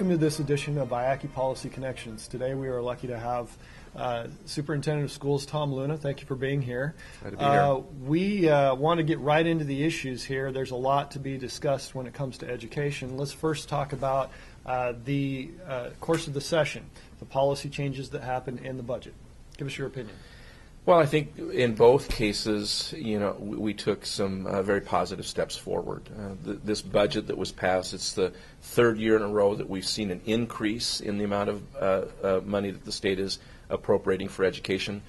Welcome to this edition of IACI Policy Connections. Today we are lucky to have Superintendent of Schools Tom Luna. Thank you for being here. Glad to be here. We want to get right into the issues here. There's a lot to be discussed when it comes to education. Let's first talk about the course of the session, the policy changes that happened in the budget. Give us your opinion. Well, I think in both cases, we took some very positive steps forward. This budget that was passed, it's the third year in a row that we've seen an increase in the amount of money that the state is appropriating for education.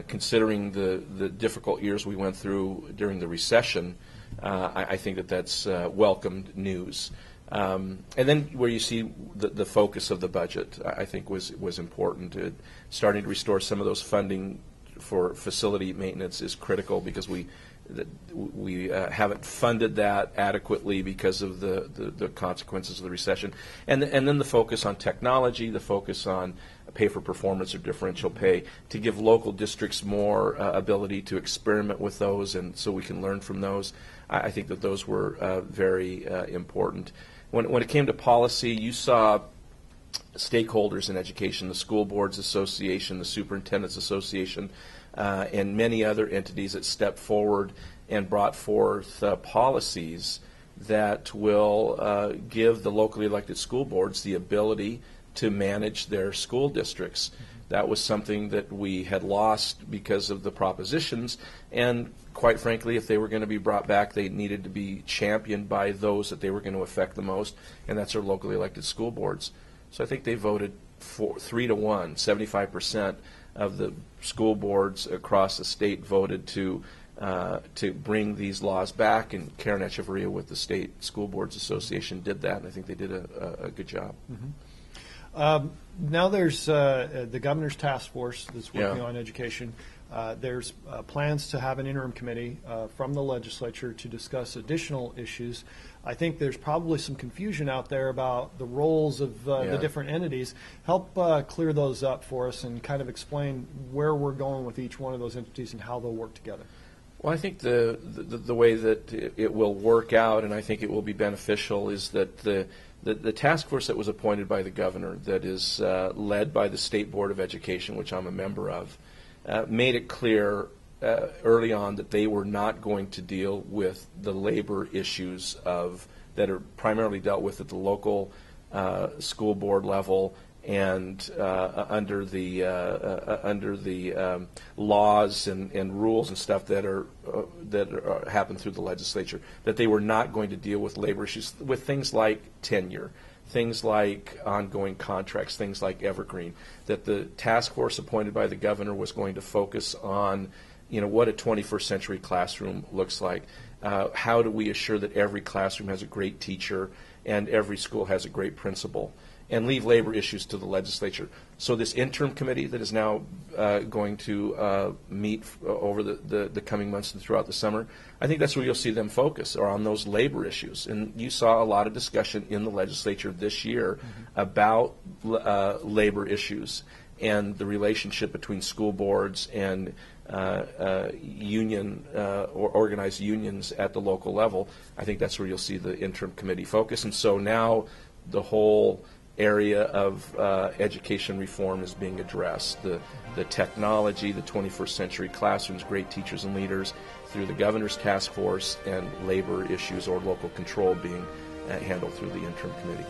Considering the difficult years we went through during the recession, I think that that's welcomed news. And then where you see the focus of the budget, I think was important. Starting to restore some of those funding for facility maintenance is critical because we haven't funded that adequately because of the consequences of the recession. And then the focus on technology, the focus on pay for performance or differential pay to give local districts more ability to experiment with those, and so we can learn from those. I think that those were very important. When it came to policy, you saw stakeholders in education, the School Boards Association, the Superintendents Association, and many other entities that stepped forward and brought forth policies that will give the locally elected school boards the ability to manage their school districts. That was something that we had lost because of the propositions, and quite frankly, if they were going to be brought back, they needed to be championed by those that they were going to affect the most, and that's our locally elected school boards. So I think they voted 3-1, 75% of the school boards across the state voted to bring these laws back, and Karen Echeverria with the State School Boards Association did that, and I think they did a good job. Mm-hmm. Now there's the governor's task force that's working on education. There's plans to have an interim committee from the legislature to discuss additional issues. I think there's probably some confusion out there about the roles of the different entities. Help clear those up for us and kind of explain where we're going with each one of those entities and how they'll work together. Well, I think the way that it will work out, and I think it will be beneficial, is that the task force that was appointed by the governor, that is led by the State Board of Education, which I'm a member of, made it clear early on that they were not going to deal with the labor issues that are primarily dealt with at the local school board level and under the laws and rules and stuff that happen through the legislature. That they were not going to deal with labor issues, with things like tenure, things like ongoing contracts, things like evergreen. That the task force appointed by the governor was going to focus on, what a 21st century classroom looks like. How do we assure that every classroom has a great teacher and every school has a great principal, and leave labor issues to the legislature. So this interim committee that is now going to meet over the coming months and throughout the summer, I think that's where you'll see them focus, or on those labor issues. And you saw a lot of discussion in the legislature this year about labor issues and the relationship between school boards and union or organized unions at the local level. I think that's where you'll see the interim committee focus. And so now the whole area of education reform is being addressed. The technology, the 21st century classrooms, great teachers and leaders, through the governor's task force, and labor issues or local control being handled through the interim committee.